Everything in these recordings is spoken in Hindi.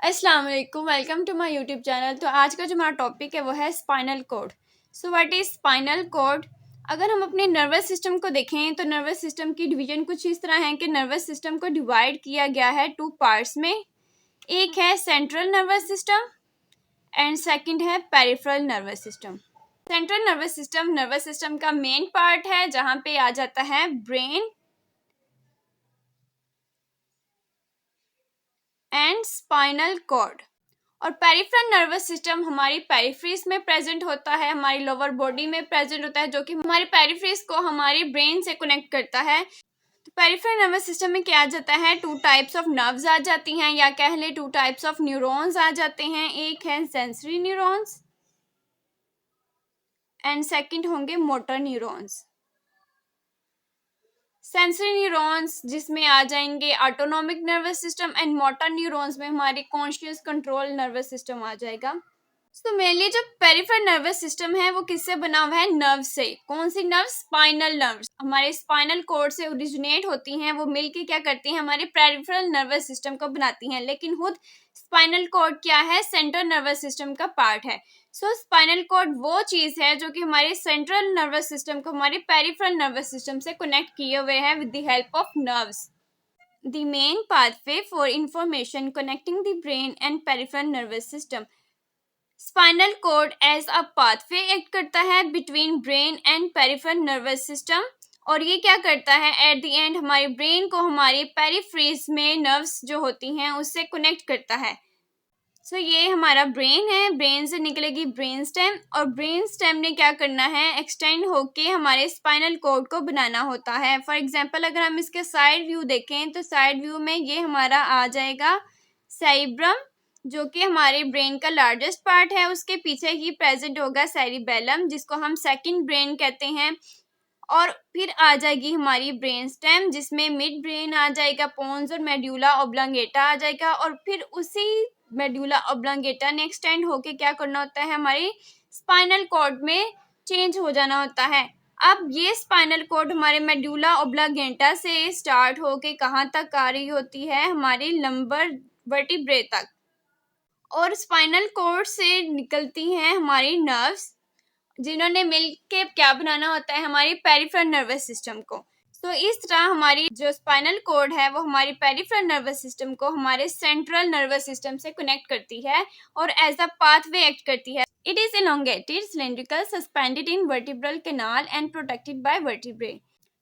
अस्सलाम वालेकुम, welcome to my YouTube channel. तो आज का जो हमारा टॉपिक है वो है spinal cord. So what is spinal cord? अगर हम अपने नर्वस सिस्टम को देखें तो नर्वस सिस्टम की डिवीजन कुछ इस तरह है कि नर्वस सिस्टम को डिवाइड किया गया है टू पार्ट्स में। एक है central nervous system and second है peripheral nervous system. Central nervous system का मेन पार्ट है जहाँ पे आ जाता है ब्रेन एंड स्पाइनल कॉर्ड। और पेरिफेरल नर्वस सिस्टम हमारी पेरिफ्रीज में प्रेजेंट होता है, हमारी लोअर बॉडी में प्रेजेंट होता है, जो कि हमारी पेरिफ्रीज को हमारी ब्रेन से कनेक्ट करता है। तो पेरिफेरल नर्वस सिस्टम में क्या आ जाता है, टू टाइप्स ऑफ नर्व्स आ जाती हैं, या कह ले टू टाइप्स ऑफ न्यूरॉन्स आ जाते हैं। एक है सेंसरी न्यूरॉन्स एंड सेकंड होंगे मोटर न्यूरॉन्स। सेंसरी न्यूरॉन्स जिसमें आ जाएंगे autonomic nervous system and motor neurons में हमारी कॉन्शियस कंट्रोल नर्वस सिस्टम आ जाएगा। तो मेनली जो पेरिफेरल नर्वस सिस्टम है वो किससे बना हुआ है, नर्व से। कौन सी नर्व? स्पाइनल नर्व्स हमारे स्पाइनल कोड से ओरिजिनेट होती हैं, वो मिलके क्या करती हैं, हमारे पेरिफेरल नर्वस सिस्टम को बनाती हैं। लेकिन खुद स्पाइनल कोड क्या है, सेंट्रल नर्वस सिस्टम का पार्ट है। सो स्पाइनल कोड वो चीज है जो कि हमारे सेंट्रल नर्वस सिस्टम को हमारे पेरिफेरल नर्वस सिस्टम से कनेक्ट किए हुए हैं with the help of nerves. The main pathway for information connecting the brain and peripheral nervous system। Spinal cord as a pathway act करता है between brain and peripheral nervous system. और ये क्या करता है, एट द एंड हमारे ब्रेन को हमारी पेरिफ्रीज में नर्व्स जो होती हैं उससे कनेक्ट करता है। सो ये हमारा ब्रेन है, ब्रेन से निकलेगी ब्रेन स्टेम, और ब्रेन स्टेम ने क्या करना है, एक्सटेंड होके हमारे स्पाइनल कोड को बनाना होता है। फॉर एग्जांपल अगर हम इसके साइड व्यू देखें तो साइड व्यू में ये हमारा आ जाएगा सेरिब्रम, जो कि हमारे ब्रेन का लार्जेस्ट पार्ट है। उसके पीछे ही प्रेजेंट होगा सेरिबेलम, जिसको हम सेकंड ब्रेन कहते हैं। और फिर आ जाएगी हमारी ब्रेन स्टेम, जिसमें मिड ब्रेन आ जाएगा, पोन्स और मेड्यूला ऑब्लांगेटा आ जाएगा। और फिर उसी मेड्यूला ऑब्लांगेटा ने एक्सटेंड होके क्या करना होता है, हमारी स्पाइनल कॉर्ड में चेंज हो जाना होता है। अब ये स्पाइनल कॉर्ड हमारे मेड्यूला ऑब्लांगेटा से स्टार्ट होके कहाँ तक आ रही होती है, हमारी लंबर वर्टिब्रे तक। और स्पाइनल कॉर्ड से निकलती हैं हमारी नर्व्स, जिन्होंने मिलके क्या बनाना होता है, हमारी पेरिफेरल नर्वस सिस्टम को। तो इस तरह हमारी जो स्पाइनल कॉर्ड है वो हमारी पेरिफेरल नर्वस सिस्टम को हमारे सेंट्रल नर्वस सिस्टम से कनेक्ट करती है और एज अ पाथवे एक्ट करती है। It is elongated, cylindrical, suspended in vertebral canal and protected by vertebrae।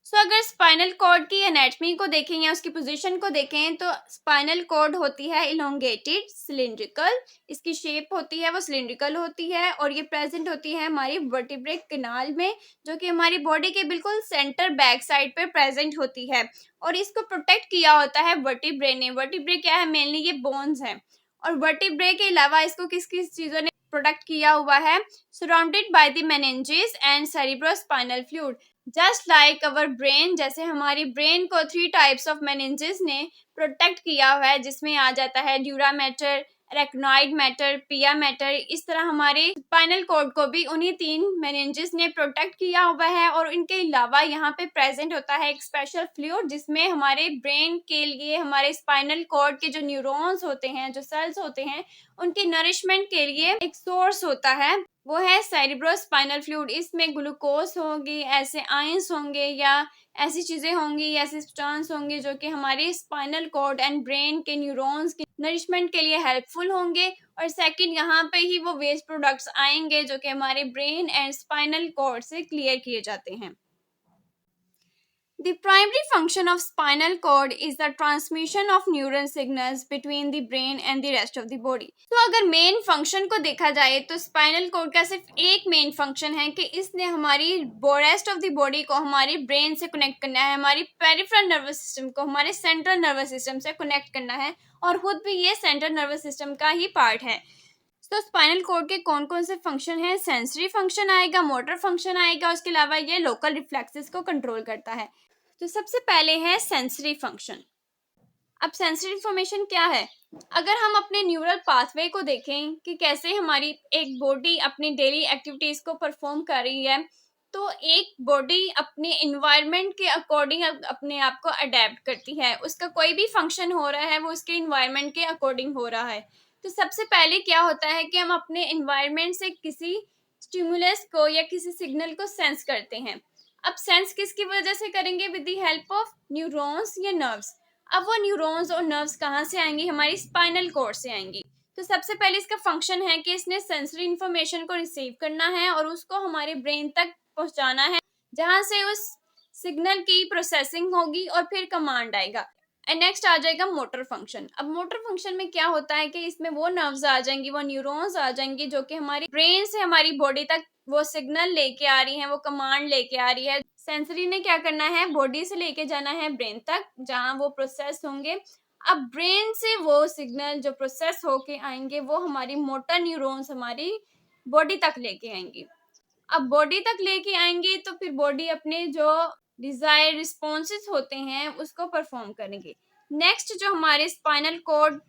सो अगर स्पाइनल कॉर्ड की एनाटमी को देखें या उसकी पोजीशन को देखें तो स्पाइनल कॉर्ड होती है इलोंगेटेड, सिलिंड्रिकल, इसकी शेप होती है वो सिलिंड्रिकल होती है, और ये प्रेजेंट होती है हमारी वर्टिब्रे कनाल में, जो कि हमारी बॉडी के बिल्कुल सेंटर बैक साइड पे प्रेजेंट होती है। और इसको प्रोटेक्ट किया होता है वर्टिब्रे ने। वर्टिब्रे क्या है, मेनली ये बोन्स हैं। और वर्टिब्रे के अलावा इसको किस किस चीजों ने प्रोटेक्ट किया हुआ है, surrounded by the meninges and cerebrospinal fluid. Just like our brain, जैसे हमारी ब्रेन को 3 टाइप्स ऑफ मेनिंजेस ने प्रोटेक्ट किया हुआ है, जिसमें आ जाता है ड्यूरा मैटर, एरेक्नॉइड मैटर, पिया मैटर। इस तरह हमारे स्पाइनल कॉर्ड को भी उन्हीं 3 मेनिंजेस ने प्रोटेक्ट किया हुआ है। और इनके अलावा यहाँ पे प्रेजेंट होता है एक स्पेशल फ्लूइड, जिसमें हमारे ब्रेन के लिए हमारे स्पाइनल कॉर्ड के जो न्यूरॉन्स होते हैं, जो सेल्स होते हैं, उनकी नरिशमेंट के लिए एक सोर्स होता है, वो है सेरिब्रोस्पाइनल फ्लूइड। इसमें ग्लूकोज होगी, ऐसे आयंस होंगे, या ऐसी चीजें होंगी, ऐसे सब्सटेंस होंगे जो कि हमारे स्पाइनल कॉर्ड एंड ब्रेन के न्यूरॉन्स की नरिशमेंट के लिए हेल्पफुल होंगे। और सेकंड, यहाँ पे ही वो वेस्ट प्रोडक्ट्स आएंगे जो कि हमारे ब्रेन एंड स्पाइनल कॉर्ड से क्लियर किए जाते हैं। The primary function of spinal cord is the transmission of neuron signals between the brain and the rest of the body। तो अगर मेन फंक्शन को देखा जाए तो स्पाइनल कोड का सिर्फ एक मेन फंक्शन है कि इसने हमारी रेस्ट ऑफ द बॉडी को हमारी ब्रेन से कनेक्ट करना है, हमारी पेरिफेरल नर्वस सिस्टम को हमारे सेंट्रल नर्वस सिस्टम से कनेक्ट करना है, और खुद भी ये सेंट्रल नर्वस सिस्टम का ही पार्ट है। तो स्पाइनल कोड के कौन कौन से फंक्शन हैं, सेंसरी फंक्शन आएगा, मोटर फंक्शन आएगा, उसके अलावा ये लोकल रिफ्लेक्सेस को कंट्रोल करता है। तो सबसे पहले है सेंसरी फंक्शन। अब सेंसरी इंफॉर्मेशन क्या है, अगर हम अपने न्यूरल पाथवे को देखें कि कैसे हमारी एक बॉडी अपनी डेली एक्टिविटीज को परफॉर्म कर रही है, तो एक बॉडी अपने इन्वायरमेंट के अकॉर्डिंग अपने आप को अडेप्ट करती है। उसका कोई भी फंक्शन हो रहा है वो उसके इन्वायरमेंट के अकॉर्डिंग हो रहा है। तो सबसे पहले क्या होता है कि हम अपने एनवायरनमेंट से किसी स्टिमुलस को या किसी सिग्नल को सेंस करते हैं। अब सेंस किसकी वजह से करेंगे? With the help of neurons या नर्व्स। अब वो न्यूरॉन्स और नर्व्स कहाँ से आएंगी? हमारी स्पाइनल कॉर्ड से आएंगी। तो सबसे पहले इसका फंक्शन है कि इसने सेंसरी इंफॉर्मेशन को रिसीव करना है और उसको हमारे ब्रेन तक पहुंचाना है, जहां से उस सिग्नल की प्रोसेसिंग होगी और फिर कमांड आएगा। एंड नेक्स्ट आ जाएगा मोटर फंक्शन। अब मोटर फंक्शन में क्या होता है कि इसमें वो नर्व्स आ जाएंगी, वो न्यूरॉन्स आ जाएंगी जो कि हमारी ब्रेन से हमारी बॉडी तक वो सिग्नल लेके आ रही है, वो कमांड लेके आ रही है। सेंसरी ने क्या करना है? बॉडी से लेके जाना है ब्रेन तक, जहां वो प्रोसेस होंगे। अब ब्रेन से वो सिग्नल जो प्रोसेस होके आएंगे वो हमारी मोटर न्यूरॉन्स हमारी बॉडी तक लेके आएंगी। अब बॉडी तक लेके आएंगे तो फिर बॉडी अपने जो डिजायर रिस्पॉन्सेस होते हैं उसको परफॉर्म करेंगे। नेक्स्ट जो हमारे स्पाइनल कॉर्ड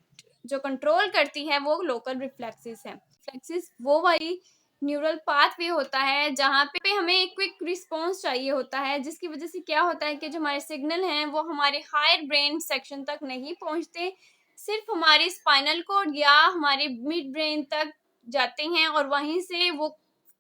जो कंट्रोल करती है वो लोकल रिफ्लेक्सेस है। रिफ्लेक्सेस वो वाली न्यूरल पाथवे होता है जहाँ पे हमें एक क्विक रिस्पॉन्स चाहिए होता है, जिसकी वजह से क्या होता है कि जो हमारे सिग्नल हैं वो हमारे हायर ब्रेन सेक्शन तक नहीं पहुँचते, सिर्फ हमारे स्पाइनल कॉर्ड या हमारे मिड ब्रेन तक जाते हैं और वहीं से वो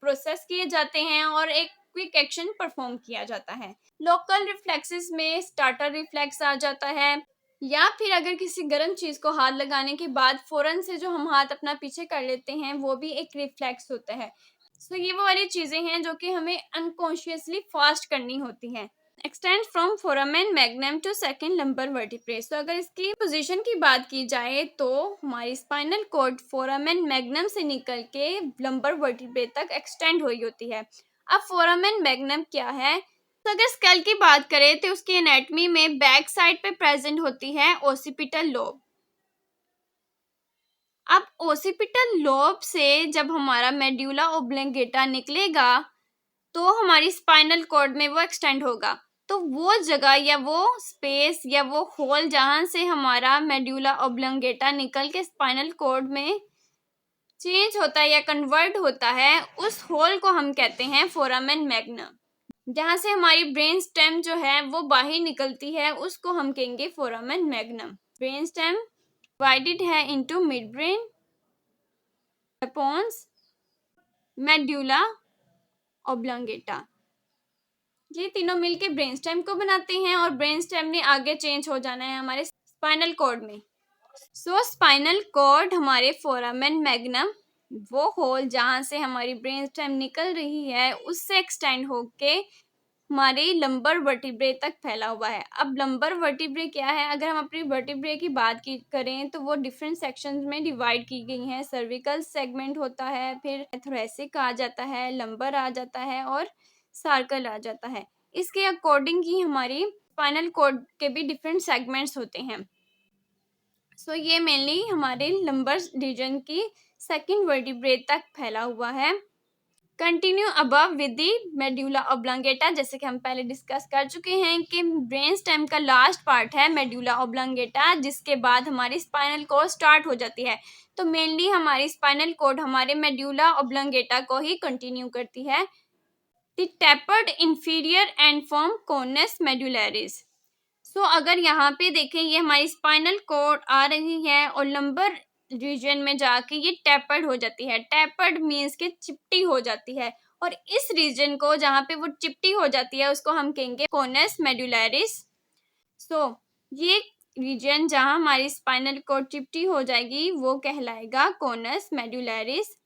प्रोसेस किए जाते हैं और एक क्विक एक्शन परफॉर्म किया जाता है। लोकल रिफ्लेक्सेस में स्टार्टर रिफ्लेक्स आ जाता है, या फिर अगर किसी गर्म चीज को हाथ लगाने के बाद फौरन से जो हम हाथ अपना पीछे कर लेते हैं वो भी एक रिफ्लेक्स होता है। सो ये वो वाली चीजें हैं जो कि हमें अनकॉन्शियसली फास्ट करनी होती हैं। Extend from foramen magnum to second lumbar vertebrae. तो अगर इसकी पोजीशन की बात की जाए तो हमारी स्पाइनल कॉर्ड फोरामेन मैग्नम से निकल के लंबर वर्टिब्रे तक एक्सटेंड हुई होती है। अब फोरामेन मैग्नम क्या है? तो अगर स्कल की बात करें तो उसकी एनाटॉमी में बैक साइड पे प्रेजेंट होती है ओसिपिटल लोब। अब ओसिपिटल लोब से जब हमारा मेड्यूला ओब्लंगेटा निकलेगा तो हमारी स्पाइनल कॉर्ड में वो एक्सटेंड होगा। तो वो जगह या वो स्पेस या वो होल जहां से हमारा मेड्यूला ओब्लंगेटा निकल के स्पाइनल कॉर्ड में चेंज होता है या कन्वर्ट होता है, उस होल को हम कहते हैं फोरामेन मैग्नम। जहां से हमारी ब्रेन स्टेम जो है वो बाहर निकलती है उसको हम कहेंगे foramen magnum. Brain stem divided है into mid brain, pons, medulla oblongata. ये तीनों मिलके ब्रेन स्टेम को बनाते हैं और ब्रेन स्टेम ने आगे चेंज हो जाना है हमारे स्पाइनल कॉर्ड में। सो स्पाइनल कॉर्ड हमारे फोरामेन मैग्नम, वो होल जहां से हमारी ब्रेन स्टेम निकल रही है उससे एक्सटेंड होके हमारे लंबर वर्टिब्रे तक फैला हुआ है। अब लंबर वर्टिब्रे क्या है? अगर हम अपनी वर्टिब्रे की बात की करें तो वो डिफरेंट सेक्शंस में डिवाइड की गई हैं। सर्विकल सेगमेंट होता है, फिर थोरेसिक आ जाता है, लंबर आ जाता है और सार्कल आ जाता है। इसके अकॉर्डिंग ही हमारी स्पाइनल कॉर्ड के भी डिफरेंट सेगमेंट्स होते हैं। सो ये मेनली हमारे लंबर रीजन की सेकंड वर्टिब्रे तक फैला हुआ है। Continue above with the medulla oblongata. जैसे कि हम पहले डिस्कस कर चुके हैं कि ब्रेन स्टेम का लास्ट पार्ट है मेड्यूला ओब्लंगेटा, जिसके बाद हमारी स्पाइनल कॉर्ड स्टार्ट हो जाती है। तो मेनली हमारी स्पाइनल कॉर्ड हमारे मेड्यूला ओब्लंगेटा को ही कंटिन्यू करती है। The tapered inferior end form conus medullaris. So अगर यहाँ पे देखें ये हमारी स्पाइनल कॉर्ड आ रही है और लंबर रीजन में जाके ये टैपर्ड हो जाती है। टैपर्ड मीन्स के चिपटी हो जाती है, और इस रीजन को जहाँ पे वो चिपटी हो जाती है उसको हम कहेंगे कोनस मेडुलरिस। सो ये रीजन जहाँ हमारी स्पाइनल कॉर्ड चिपटी हो जाएगी वो कहलाएगा conus मेडुलरिस।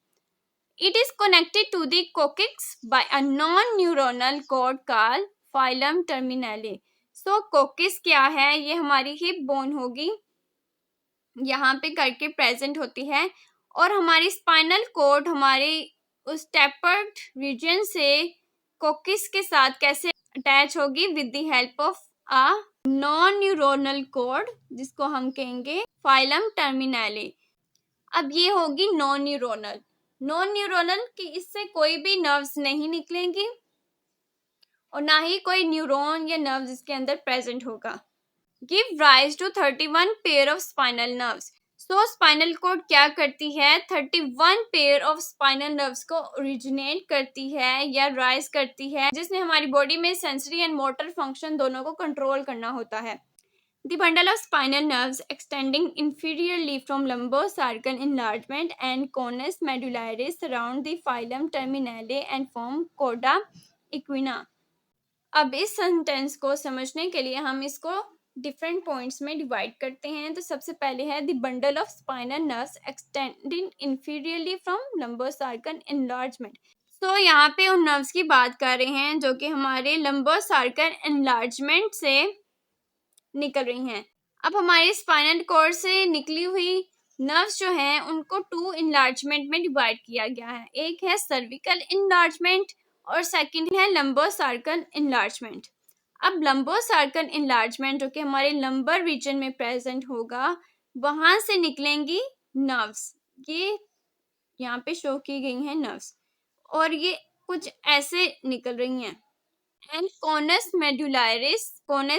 It is connected to the coccyx by a non-neuronal cord called phylum terminale. So coccyx क्या है? ये हमारी हिप बोन होगी, यहाँ पे करके प्रेजेंट होती है, और हमारी स्पाइनल कॉर्ड हमारे उस टैपर्ड रीजन से कॉक्सिस के साथ कैसे अटैच होगी? With the help of a non neuronal cord जिसको हम कहेंगे फाइलम टर्मिनाले। अब ये होगी नॉन न्यूरोनल। नॉन न्यूरोनल कि इससे कोई भी नर्व्स नहीं निकलेंगी और ना ही कोई न्यूरॉन या नर्व्स इसके अंदर प्रेजेंट होगा। Give rise to 31 pair of spinal nerves. So spinal cord क्या करती है? 31 पेयर ऑफ स्पाइनल नर्व्स को ओरिजिनेट करती है या राइज करती है, जिसने हमारी बॉडी में सेंसरी एंड मोटर फंक्शन दोनों को कंट्रोल करना होता है। The bundle of spinal nerves extending inferiorly from lumbosarcal enlargement and conus medullaris surround the filum terminale and form coda equina. अब इस सेंटेंस को समझने के लिए हम इसको डिफरेंट पॉइंट्स में डिवाइड करते हैं। तो सबसे पहले है the bundle of spinal nerves extending inferiorly from lumbosacral enlargement. तो यहाँ पे उन नर्व्स की बात कर रहे हैं जो कि हमारे लंबोसार्कल एनलार्जमेंट से निकल रही हैं। अब हमारे स्पाइनल कॉर्ड से निकली हुई नर्व्स जो हैं उनको टू इनलार्जमेंट में डिवाइड किया गया है। एक है सर्विकल इनलार्जमेंट और सेकंड है लंबोसार्कल इनलार्जमेंट। अब लंबोसार्कल इनलार्जमेंट जो कि हमारे लंबर रीजन में प्रेजेंट होगा, वहां से निकलेंगी नर्व्स। ये यहाँ पे शो की गई हैं नर्व्स और ये कुछ ऐसे निकल रही हैं। एंड कोनस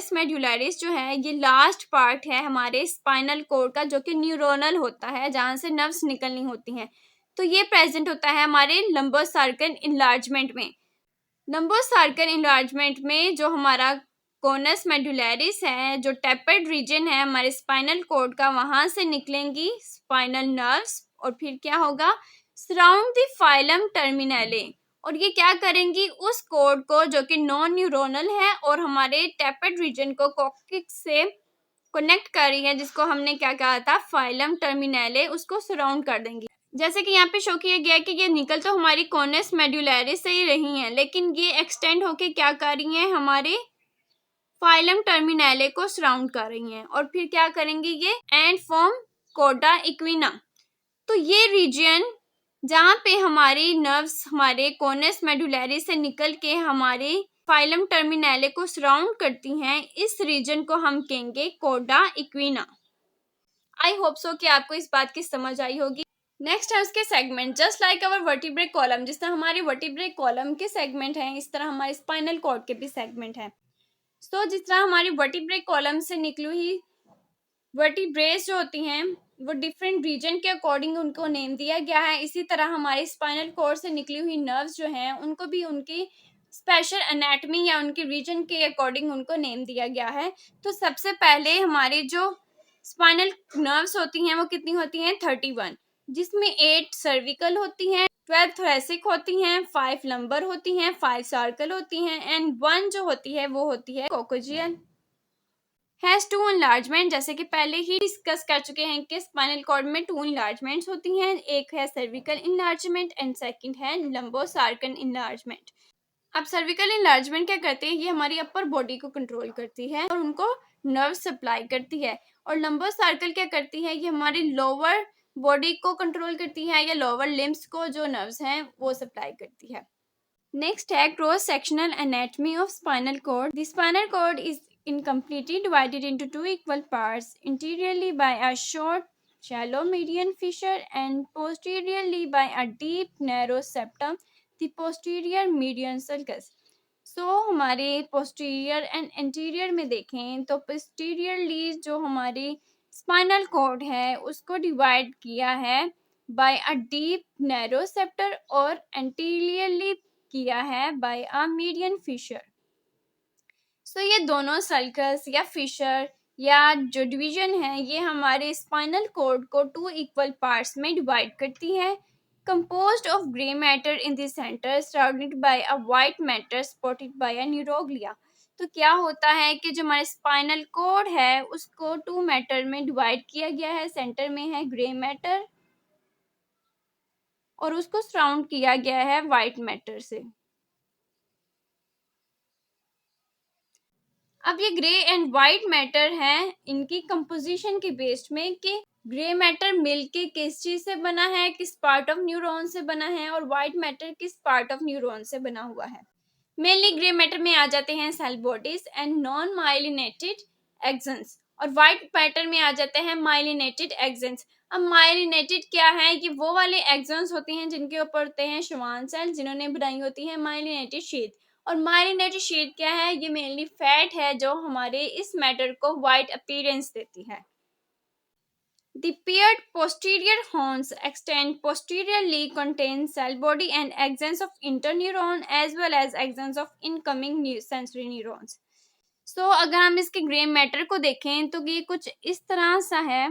मेडुलारिस जो है ये लास्ट पार्ट है हमारे स्पाइनल कोड का, जो कि न्यूरोनल होता है, जहां से नर्व्स निकलनी होती हैं। तो ये प्रेजेंट होता है हमारे लंबोसार्कल इनलार्जमेंट में। लंबोसार्कल इनलार्जमेंट में जो हमारा कोनस मेडुलारिस है, जो टेपर्ड रीजन है हमारे स्पाइनल कोड का, वहां से निकलेंगी स्पाइनल नर्व्स और फिर क्या होगा, सराउंड द फाइलम टर्मिनले। और ये क्या करेंगी, उस कोड को जो कि नॉन न्यूरोनल है और हमारे टेपर्ड रीजन को कोक्सिक्स से कनेक्ट कर रही है, जिसको हमने क्या कहा था, फाइलम टर्मिनले, उसको सराउंड कर देंगी। जैसे कि यहाँ पे शो किया गया है कि ये निकल तो हमारी कोनस मेडुलारिस से ही रही हैं, लेकिन ये एक्सटेंड होके क्या कर रही हैं, हमारे फाइलम टर्मिनले को सराउंड कर रही हैं और फिर क्या करेंगी ये, एंड फॉर्म कोडा इक्विना। तो ये रीजन जहाँ पे हमारी नर्व्स हमारे कोनस मेडुलारिस से निकल के हमारे फाइलम टर्मिनले को सराउंड करती हैं, इस रीजन को हम कहेंगे कोडा इक्विना। आई होप सो कि आपको इस बात की समझ आई होगी। नेक्स्ट है उसके segment. Just like our vertebrae column, जिस तरह हमारे वर्टिब्रे कॉलम के सेगमेंट हैं, इस तरह हमारे स्पाइनल कॉर्ड के भी सेगमेंट हैं। तो जिस तरह हमारी वर्टिब्रे कॉलम से निकली हुई वर्टिब्रेस जो होती हैं वो डिफरेंट रीजन के अकॉर्डिंग उनको नेम दिया गया है, इसी तरह हमारे स्पाइनल कॉर्ड से निकली हुई नर्व्स जो हैं उनको भी उनकी स्पेशल एनाटमी या उनके रीजन के अकॉर्डिंग उनको नेम दिया गया है। तो सबसे पहले हमारी जो स्पाइनल नर्व्स होती हैं वो कितनी होती हैं, 31, जिसमें 8 सर्विकल होती हैं, 12 थोरेसिक होती हैं, 5 लंबर होती हैं, 5 सार्कल होती हैं एंड 1 जो होती है वो होती है कोकोजियल। हैज टू इनलार्जमेंट, जैसे कि पहले ही डिस्कस कर चुके हैं कि स्पाइनल कॉर्ड में 2 इनलार्जमेंट्स होती हैं, एक है सर्विकल इनलार्जमेंट एंड सेकंड है लंबोसार्कल इनलार्जमेंट। अब सर्विकल इनलार्जमेंट क्या करते हैं, ये हमारी अपर बॉडी को कंट्रोल करती है और उनको नर्व सप्लाई करती है। और लंबोसार्कल क्या करती है, ये हमारी लोअर बॉडी को कंट्रोल करती है या लोअर लिम्स को जो नर्व्स हैं वो सप्लाई करती है। नेक्स्ट है cross sectional anatomy of spinal cord. The spinal cord is incompletely divided into two equal parts, interiorly by a short shallow median fissure and posteriorly by a deep narrow septum, the posterior median sulcus. So हमारे posterior and anterior में देखें तो posteriorly जो हमारी spinal cord है उसको divide किया है by a deep narrow septum और anteriorly किया है by a median fissure. सो ये दोनों सल्कस या फिशर या जो डिवीजन है ये हमारे स्पाइनल कॉर्ड को 2 इक्वल पार्ट्स में डिवाइड करती है, composed of gray matter in the center surrounded by a white matter spotted by a neuroglia. तो क्या होता है कि जो हमारे स्पाइनल कॉर्ड है उसको 2 मैटर में डिवाइड किया गया है, सेंटर में है ग्रे मैटर और उसको सराउंड किया गया है व्हाइट मैटर से। अब ये ग्रे एंड व्हाइट मैटर है, इनकी कंपोजिशन के बेस्ड में कि ग्रे मैटर मिलके किस चीज से बना है, किस पार्ट ऑफ न्यूरॉन से बना है, और व्हाइट मैटर किस पार्ट ऑफ न्यूरॉन से बना हुआ है। मेनली ग्रे मैटर में आ जाते हैं cell bodies and non myelinated axons और व्हाइट मैटर में आ जाते हैं माइलिनेटेड एक्सन्स। अब माइलिनेटेड क्या है, ये वो वाले एक्सन्स होते हैं जिनके ऊपर होते हैं श्वान सेल जिन्होंने बनाई होती है माइलिनेटेड शीट। और माइलिनेटेड शीट क्या है, ये मेनली फैट है जो हमारे इस मैटर को व्हाइट अपीयरेंस देती है। The paired posterior horns extend posteriorly, contain cell body and axons of interneuron as well as axons of incoming sensory neurons. सो अगर हम इसके ग्रे मैटर को देखें तो ये कुछ इस तरह सा है।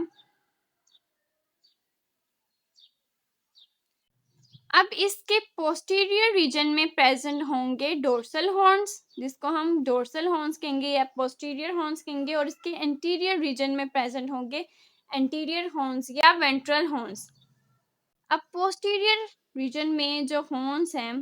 अब इसके पोस्टीरियर रीजन में प्रेजेंट होंगे डोर्सल हॉर्न्स, जिसको हम डोर्सल हॉर्न्स कहेंगे या पोस्टीरियर हॉर्न्स कहेंगे, और इसके एंटीरियर रीजन में प्रेजेंट होंगे एंटीरियर हॉर्न्स या वेंट्रल हॉर्न्स। अब पोस्टीरियर रीजन में जो हॉर्न्स हैं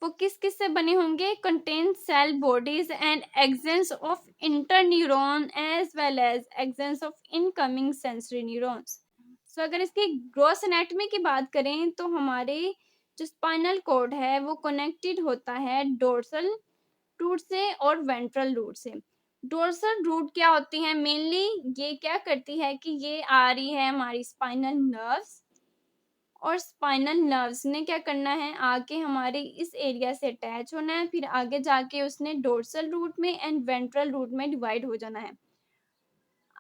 वो किस किस से बने होंगे? Contain cell bodies and axons of interneuron as well as axons of incoming sensory neurons. So अगर इसकी ग्रॉस एनाटॉमी की बात करें तो हमारे जो स्पाइनल कॉर्ड है वो कनेक्टेड होता है डोर्सल रूट से और वेंट्रल रूट से। डोर्सल रूट क्या होती है? मेनली ये क्या करती है कि ये आ रही है हमारी स्पाइनल नर्व्स, और स्पाइनल नर्व्स ने क्या करना है? आके हमारे इस एरिया से अटैच होना है, फिर आगे जाके उसने डोर्सल रूट में एंड वेंट्रल रूट में डिवाइड हो जाना है।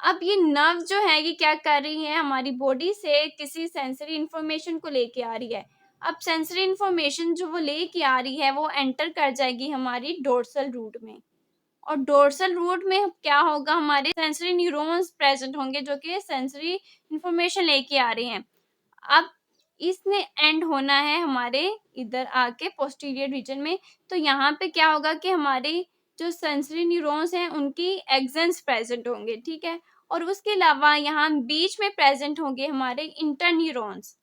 अब ये नर्व जो है ये क्या कर रही है? हमारी बॉडी से किसी सेंसरी इंफॉर्मेशन को लेके आ रही है। अब सेंसरी इंफॉर्मेशन जो वो लेके आ रही है वो एंटर कर जाएगी हमारी डोर्सल रूट में, और डोर्सल रूट में क्या होगा? हमारे सेंसरी न्यूरॉन्स प्रेजेंट होंगे जो कि सेंसरी इंफॉर्मेशन लेके आ रहे हैं। अब इसने एंड होना है हमारे इधर आके पोस्टीरियर रीजन में। तो यहाँ पे क्या होगा कि हमारे जो सेंसरी न्यूरॉन्स हैं उनकी एक्सेंस प्रेजेंट होंगे, ठीक है। और उसके अलावा यहाँ बीच में प्रेजेंट होंगे हमारे इंटरन्यूरॉन्स।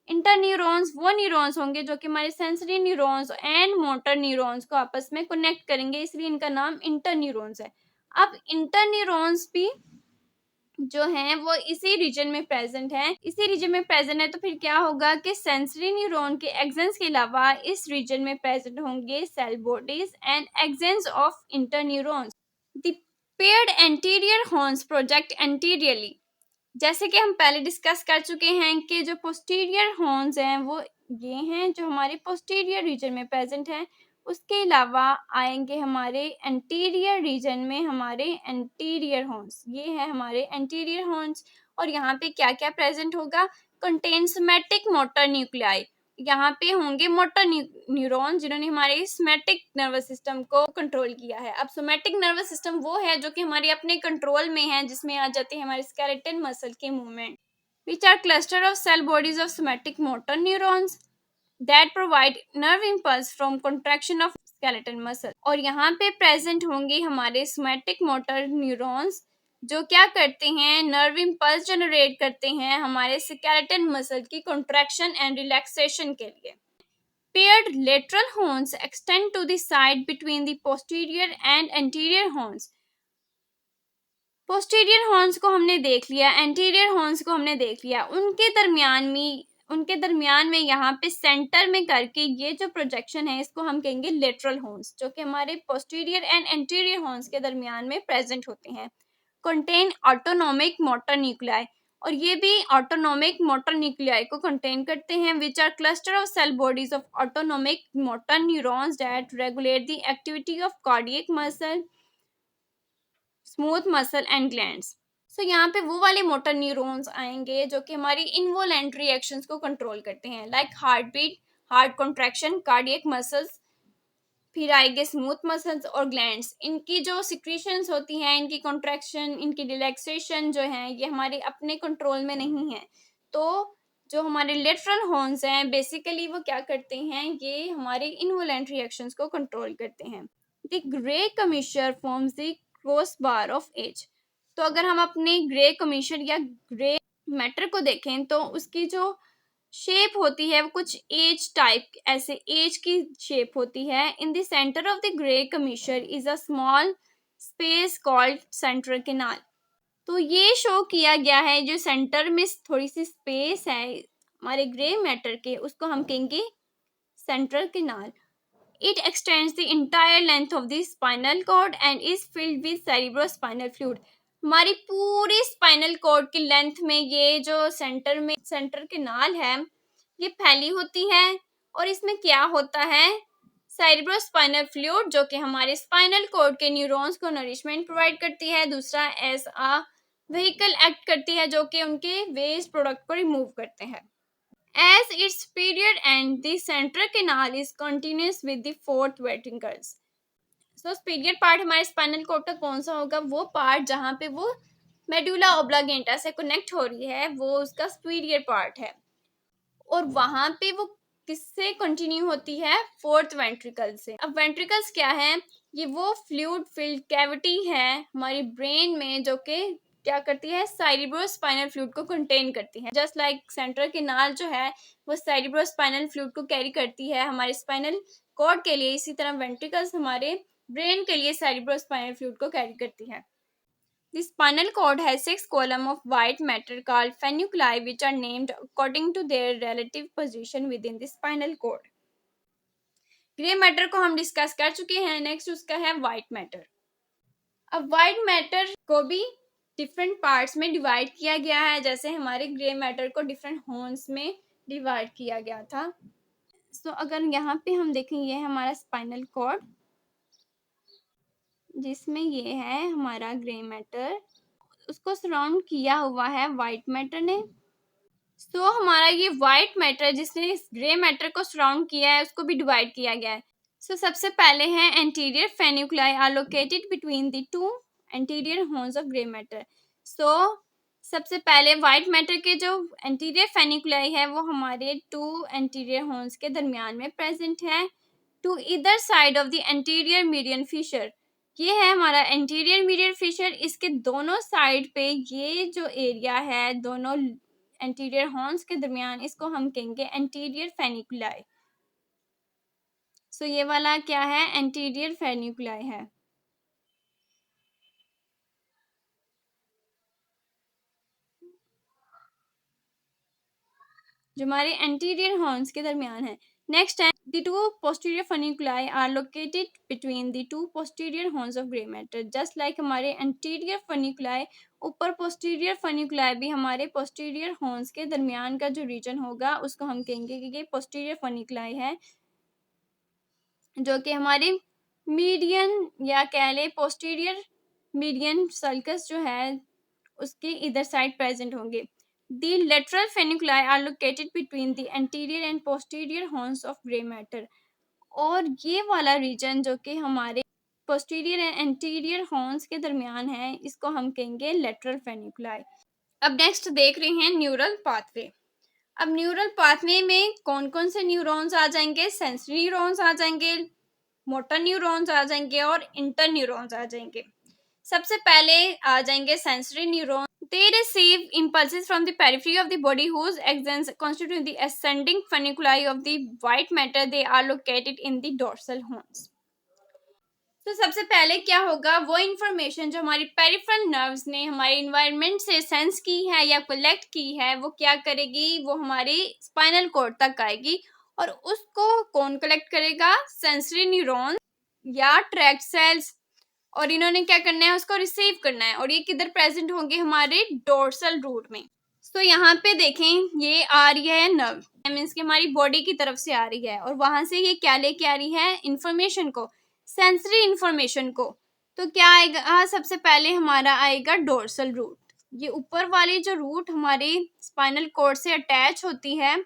इंटरन्यूरॉन्स वो न्यूरॉन्स होंगे जो कि हमारे sensory neurons and motor neurons को आपस में कनेक्ट करेंगे, इसलिए इनका नाम इंटरन्यूरॉन्स है। अब इंटरन्यूरॉन्स भी जो हैं वो इसी रीजन में प्रेजेंट है, इसी रीजन में प्रेजेंट है। तो फिर क्या होगा कि सेंसरी न्यूरॉन के एक्सेंस के अलावा इस रीजन में प्रेजेंट होंगे cell bodies and axons of interneurons. The paired anterior horns project anteriorly. जैसे कि हम पहले डिस्कस कर चुके हैं कि जो पोस्टीरियर हॉर्न्स हैं वो ये हैं जो हमारे पोस्टीरियर रीजन में प्रेजेंट हैं। उसके अलावा आएंगे हमारे एंटीरियर रीजन में हमारे एंटीरियर हॉर्न्स, ये है हमारे एंटीरियर हॉर्न्स। और यहाँ पे क्या क्या प्रेजेंट होगा? Contain somatic motor nuclei. यहाँ पे होंगे मोटर न्यूरॉन जिन्होंने हमारे सोमैटिक नर्वस सिस्टम को कंट्रोल किया है। अब सोमैटिक नर्वस सिस्टम वो है जो कि हमारे अपने कंट्रोल में है, जिसमें आ जाते हैं हमारे स्केलेटन मसल के movement, which are cluster of cell bodies of somatic motor neurons that provide nerve impulse from contraction of skeletal muscle। और यहाँ पे प्रेजेंट होंगे हमारे सोमैटिक मोटर न्यूरॉन्स जो क्या करते हैं? नर्व इम्पल्स जनरेट करते हैं हमारे स्केलेटन मसल की कॉन्ट्रैक्शन एंड रिलैक्सेशन के लिए। Paired lateral horns extend to the side between the posterior and anterior horns। Posterior horns को हमने देख लिया, एंटीरियर हॉर्न्स को हमने देख लिया। उनके दरमियान में यहाँ पे सेंटर में करके ये जो प्रोजेक्शन है इसको हम कहेंगे लेटरल हॉर्न्स, जो कि हमारे पोस्टीरियर एंड एंटीरियर हॉर्न्स के दरमियान में प्रेजेंट होते हैं। कंटेन ऑटोनोमिक मोटर न्यूक्लियाई, और ये भी ऑटोनोमिक मोटर न्यूक्लियाई को कंटेन करते हैं, which are cluster of cell bodies of autonomic motor neurons that regulate the activity of cardiac muscle, smooth muscle and glands. So यहाँ पे वो वाले मोटर न्यूरॉन्स आएंगे जो कि हमारी इनवोलेंट्री एक्शंस को कंट्रोल करते हैं, like heart beat, heart contraction, cardiac muscles. फिर आएंगे स्मूथ मसल्स और ग्लैंड्स। इनकी जो सिक्रीशंस होती हैं, इनकी कॉन्ट्रैक्शन, इनकी रिलैक्सेशन जो है ये हमारे अपने कंट्रोल में नहीं है। तो जो हमारे लेटरल हॉर्न्स हैं बेसिकली वो क्या करते हैं? ये हमारे इनवोलेंट्री एक्शंस को कंट्रोल करते हैं। The grey commissure forms the cross bar of H. तो अगर हम अपने ग्रे कमिश्चर या ग्रे मैटर को देखें तो उसकी जो शेप होती है वो कुछ एज टाइप, ऐसे एज की शेप होती है। In the centre of the grey commissure is a small space called central canal. तो ये शो किया गया है जो सेंटर में थोड़ी सी स्पेस है हमारे ग्रे मैटर के, उसको हम कहेंगे central canal. It extends the entire length of the spinal cord and is filled with cerebrospinal fluid। हमारी पूरी स्पाइनल कॉर्ड की लेंथ में ये जो सेंटर कैनाल है ये फैली होती है, और इसमें क्या होता है? सेरेब्रोस्पाइनल फ्लूइड जो कि हमारे स्पाइनल कॉर्ड के न्यूरॉन्स को नरिशमेंट प्रोवाइड करती है। दूसरा एज अ व्हीकल एक्ट करती है जो कि उनके वेस्ट प्रोडक्ट को रिमूव करते हैं। As its period end, the central canal is continuous with the fourth ventricles। So superior part हमारे स्पाइनल कॉर्ड का कौन सा होगा? वो पार्ट जहाँ पे वो मेडुला ऑब्लांगेटा से कनेक्ट हो रही है, वो उसका सुपीरियर पार्ट है। और वहां पे वो किससे कंटिन्यू होती है? फोर्थ वेंट्रिकल से। अब वेंट्रिकल्स क्या है? ये वो फ्लूइड फिल्ड कैविटी है हमारी ब्रेन में जो कि क्या करती है? सेरिब्रोस्पाइनल फ्लूइड को कंटेन करती है। जस्ट लाइक सेंट्रल कैनाल जो है वो सेरिब्रोस्पाइनल फ्लूइड को कैरी करती है हमारे स्पाइनल कॉर्ड के लिए, इसी तरह वेंट्रिकल्स हमारे ब्रेन के लिए सेरिब्रोस्पाइनल फ्लूइड को कैरी करती है। The spinal cord has 6 columns of white matter called funiculi which are named according to their relative position within the spinal cord. Grey matter को हम डिस्कस कर चुके हैं। नेक्स्ट उसका है व्हाइट मैटर। अब व्हाइट मैटर को भी डिफरेंट पार्ट्स में डिवाइड किया गया है, जैसे हमारे ग्रे मैटर को डिफरेंट होर्न्स में डिवाइड किया गया था। सो अगर यहाँ पे हम देखें, ये है हमारा स्पाइनल कॉर्ड जिसमें ये है हमारा ग्रे मैटर, उसको सराउंड किया हुआ है व्हाइट मैटर ने। सो हमारा ये व्हाइट मैटर जिसने इस ग्रे मैटर को सराउंड किया है उसको भी डिवाइड किया गया है। सबसे पहले है anterior funiculi are located between the two anterior horns of grey matter. सबसे पहले व्हाइट मैटर के जो एंटीरियर फेन्यूक्लाई है वो हमारे टू एंटीरियर हॉर्न्स के दरमियान में प्रेजेंट है, to either side of the anterior median fissure. ये है हमारा एंटीरियर मीडियन फिशर, इसके दोनों साइड पे ये जो एरिया है दोनों एंटीरियर हॉर्न्स के दरमियान, इसको हम कहेंगे एंटीरियर फेनिकुलाई। ये वाला क्या है? एंटीरियर फेनिकुलाई है। जो हमारे एंटीरियर हॉर्न्स के दरमियान है। नेक्स्ट है the two posterior funiculi are located between the two posterior horns of grey matter. Just like हमारे एंटीरियर फनिकुलाई ऊपर, पोस्टीरियर फनिकुलाई भी हमारे पोस्टीरियर हॉर्न्स के दरमियान का जो रीजन होगा उसको हम कहेंगे कि ये पोस्टीरियर फनिकुलाई है, जो कि हमारे मीडियन या कह ले पोस्टीरियर मीडियन सल्कस जो है उसके इधर साइड प्रेजेंट होंगे। The lateral feniculi are located between the anterior and posterior horns of grey matter। और ये वाला रीजन जो कि हमारे posterior and anterior horns के दरमियान है, इसको हम कहेंगे lateral feniculi। अब नेक्स्ट देख रहे हैं न्यूरल पाथवे। अब न्यूरल पाथवे में कौन कौन से न्यूरॉन्स आ जाएंगे? सेंसरी न्यूरॉन्स आ जाएंगे, मोटर न्यूरॉन्स आ जाएंगे और इंटर न्यूरॉन्स आ जाएंगे। सबसे पहले आ जाएंगे sensory neuron. They receive impulses from the periphery of the body whose axons constitute the ascending funiculi of the white matter. They are located in the dorsal horns। सबसे पहले क्या होगा? वो इंफॉर्मेशन जो हमारी पेरिफेरल नर्व्स ने हमारे इन्वायरमेंट से सेंस की है या कलेक्ट की है, वो क्या करेगी? वो हमारे स्पाइनल कॉर्ड तक आएगी और उसको कौन कलेक्ट करेगा? सेंसरी न्यूरॉन या ट्रैक्ट सेल्स। और इन्होंने क्या करना है? उसको रिसीव करना है। और ये किधर प्रेजेंट होंगे? हमारे डोर्सल रूट में। यहाँ पे देखें, ये आ रही है नर्व, मीन्स कि हमारी बॉडी की तरफ से आ रही है और वहां से ये क्या लेके आ रही है? इंफॉर्मेशन को, सेंसरी इंफॉर्मेशन को। तो क्या आएगा? सबसे पहले हमारा आएगा डोर्सल रूट। ये ऊपर वाली जो रूट हमारे स्पाइनल कॉर्ड से अटैच होती है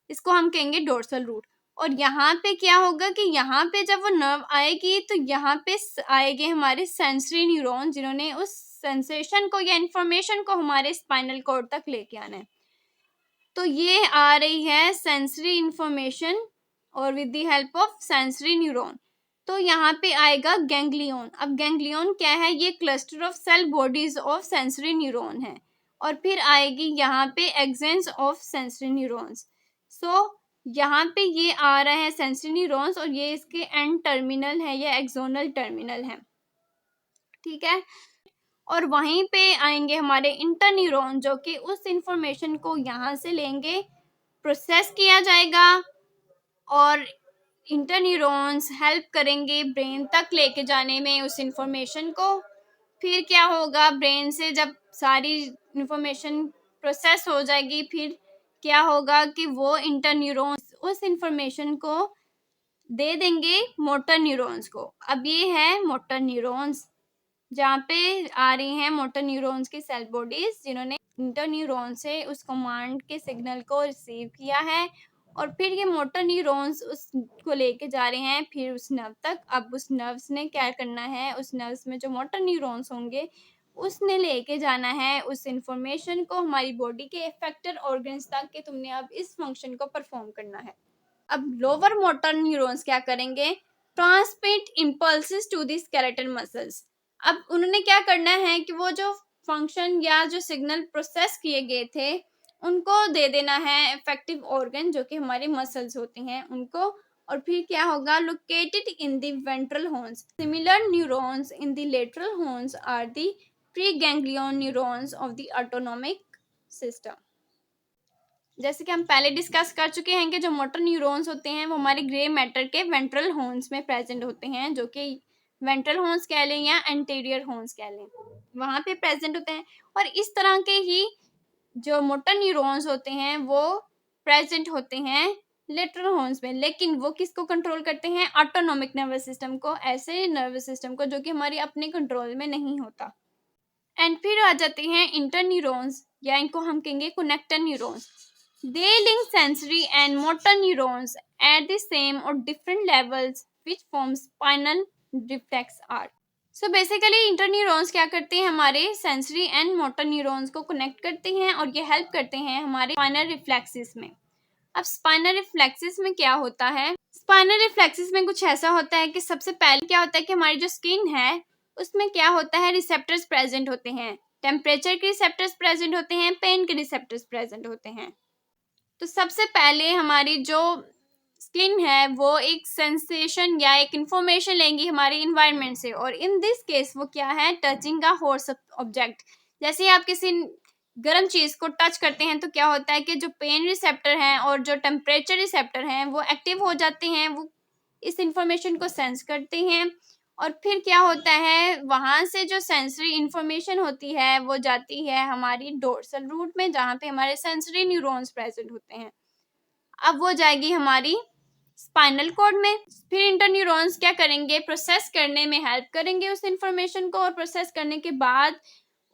इसको हम कहेंगे डोर्सल रूट। और यहाँ पे क्या होगा कि यहाँ पे जब वो नर्व आएगी तो यहाँ पे आएंगे हमारे सेंसरी न्यूरॉन, जिन्होंने उस सेंसेशन को या इंफॉर्मेशन को हमारे स्पाइनल कॉर्ड तक लेके आना है। तो ये आ रही है सेंसरी इंफॉर्मेशन और with the help of sensory neuron. तो यहाँ पे आएगा गैंग्लियन। अब गैंग्लियन क्या है? ये cluster of cell bodies of sensory neuron है। और फिर आएगी यहाँ पे एक्सेंस ऑफ सेंसरी न्यूरॉन्स। यहाँ पे ये आ रहा है सेंसरी न्यूरॉन्स और ये इसके एंड टर्मिनल है या एक्सोनल टर्मिनल है, ठीक है। और वहीं पे आएंगे हमारे इंटर न्यूरॉन, जो कि उस इंफॉर्मेशन को यहाँ से लेंगे, प्रोसेस किया जाएगा और इंटर न्यूरॉन्स हेल्प करेंगे ब्रेन तक लेके जाने में उस इंफॉर्मेशन को। फिर क्या होगा? ब्रेन से जब सारी इंफॉर्मेशन प्रोसेस हो जाएगी, फिर क्या होगा कि वो इंटर न्यूरॉन्स उस इंफॉर्मेशन को दे देंगे मोटर न्यूरॉन्स को। अब ये है मोटर न्यूरॉन्स, जहाँ पे आ रही हैं मोटर न्यूरॉन्स की सेल बॉडीज, जिन्होंने इंटर न्यूरॉन से उस कमांड के सिग्नल को रिसीव किया है और फिर ये मोटर न्यूरॉन्स उसको लेके जा रहे हैं फिर उस नर्व तक। अब उस नर्व्स ने क्या करना है, उस नर्व्स में जो मोटर न्यूरॉन्स होंगे उसने लेके जाना है उस इंफॉर्मेशन को हमारी बॉडी के इफेक्टर ऑर्गन्स तक कि तुमने अब इस फंक्शन को परफॉर्म करना है। अब लोअर मोटर न्यूरॉन्स क्या करेंगे, transmit impulses to the skeletal muscles. अब उन्होंने क्या करना है कि वो जो फंक्शन या जो सिग्नल प्रोसेस किए गए थे उनको दे देना है इफेक्टिव ऑर्गन जो कि हमारे मसल्स होते हैं उनको। और फिर क्या होगा, located in the ventral horns, similar neurons in the lateral horns are the preganglionic neurons of the autonomic system. जैसे कि हम पहले डिस्कस कर चुके हैं कि जो मोटर न्यूरॉन्स होते हैं वो हमारे ग्रे मैटर के वेंट्रल हॉर्न्स में प्रेजेंट होते हैं, जो कि वेंट्रल हॉर्न्स कह लें या एंटीरियर हॉर्न्स कह लें, वहाँ पे प्रेजेंट होते हैं। और इस तरह के ही जो मोटर न्यूरॉन्स होते हैं वो प्रेजेंट होते हैं लेटरल हॉर्न्स में, लेकिन वो किसको कंट्रोल करते हैं, ऑटोनोमिक नर्वस सिस्टम को, ऐसे नर्वस सिस्टम को जो कि हमारे अपने कंट्रोल में नहीं होता। एंड फिर आ जाते हैं इंटर न्यूरॉन्स या इनको हम कहेंगे connector neurons. They link sensory and motor neurons at the same or different levels which form spinal reflex arc. So basically interneurons क्या करते हैं, हमारे sensory and motor neurons को connect करते हैं और ये help करते हैं हमारे spinal reflexes में। अब spinal reflexes में क्या होता है, spinal reflexes में कुछ ऐसा होता है कि सबसे पहले क्या होता है कि हमारी जो स्किन है उसमें क्या होता है, रिसेप्टर्स प्रेजेंट होते हैं, टेम्परेचर के रिसेप्टर्स प्रेजेंट होते हैं, पेन के रिसेप्टर्स प्रेजेंट होते हैं। तो सबसे पहले हमारी जो स्किन है वो एक सेंसेशन या एक इंफॉर्मेशन लेंगी हमारे इन्वायरमेंट से, और इन दिस केस वो क्या है, टचिंग अ हॉट ऑब्जेक्ट। जैसे आप किसी गर्म चीज को टच करते हैं तो क्या होता है कि जो पेन रिसेप्टर हैं और जो टेम्परेचर रिसेप्टर हैं वो एक्टिव हो जाते हैं, वो इस इंफॉर्मेशन को सेंस करते हैं। और फिर क्या होता है, वहां से जो सेंसरी इंफॉर्मेशन होती है वो जाती है हमारी डोर्सल रूट में जहाँ पे हमारे सेंसरी न्यूरॉन्स प्रेजेंट होते हैं। अब वो जाएगी हमारी स्पाइनल कॉर्ड में। फिर इंटर न्यूरॉन्स क्या करेंगे, प्रोसेस करने में हेल्प करेंगे उस इंफॉर्मेशन को, और प्रोसेस करने के बाद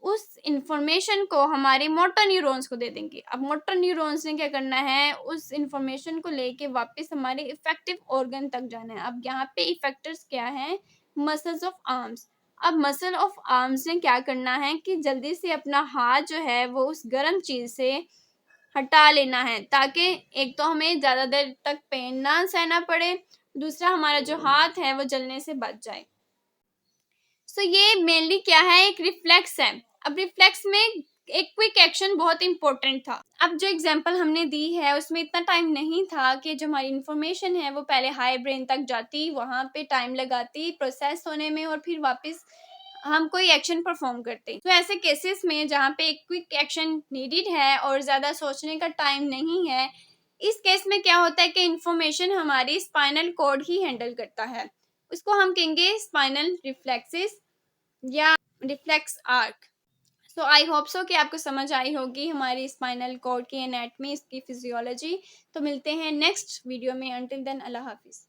उस इंफॉर्मेशन को हमारे मोटर न्यूरॉन्स को दे देंगे। अब मोटर न्यूरॉन्स ने क्या करना है, उस इंफॉर्मेशन को लेके वापस हमारे इफेक्टिव ऑर्गन तक जाना है। अब यहाँ पे इफेक्टर्स क्या हैं, मसल्स ऑफ आर्म्स। अब मसल ऑफ आर्म्स ने क्या करना है कि जल्दी से अपना हाथ जो है वो उस गर्म चीज से हटा लेना है, ताकि एक तो हमें ज्यादा देर तक पेन ना सहना पड़े, दूसरा हमारा जो हाथ है वो जलने से बच जाए। सो ये मेनली क्या है, एक रिफ्लेक्स है। अब रिफ्लेक्स में एक क्विक एक्शन बहुत इंपॉर्टेंट था। अब जो एग्जांपल हमने दी है उसमें इतना टाइम नहीं था कि जो हमारी इंफॉर्मेशन है वो पहले हाई ब्रेन तक जाती, वहां पे टाइम लगाती प्रोसेस होने में, और फिर वापस हम कोई एक्शन परफॉर्म करते। तो ऐसे केसेस में जहाँ पे एक क्विक एक्शन नीडेड है और ज्यादा सोचने का टाइम नहीं है, इस केस में क्या होता है कि इंफॉर्मेशन हमारी स्पाइनल कॉर्ड ही हैंडल करता है, उसको हम कहेंगे स्पाइनल रिफ्लेक्सेस या reflex arc. So I hope so कि आपको समझ आई होगी हमारी स्पाइनल कॉर्ड की एनाटमी, इसकी फिजियोलॉजी। तो मिलते हैं नेक्स्ट वीडियो में, अंटिल देन अल्लाह हाफिज।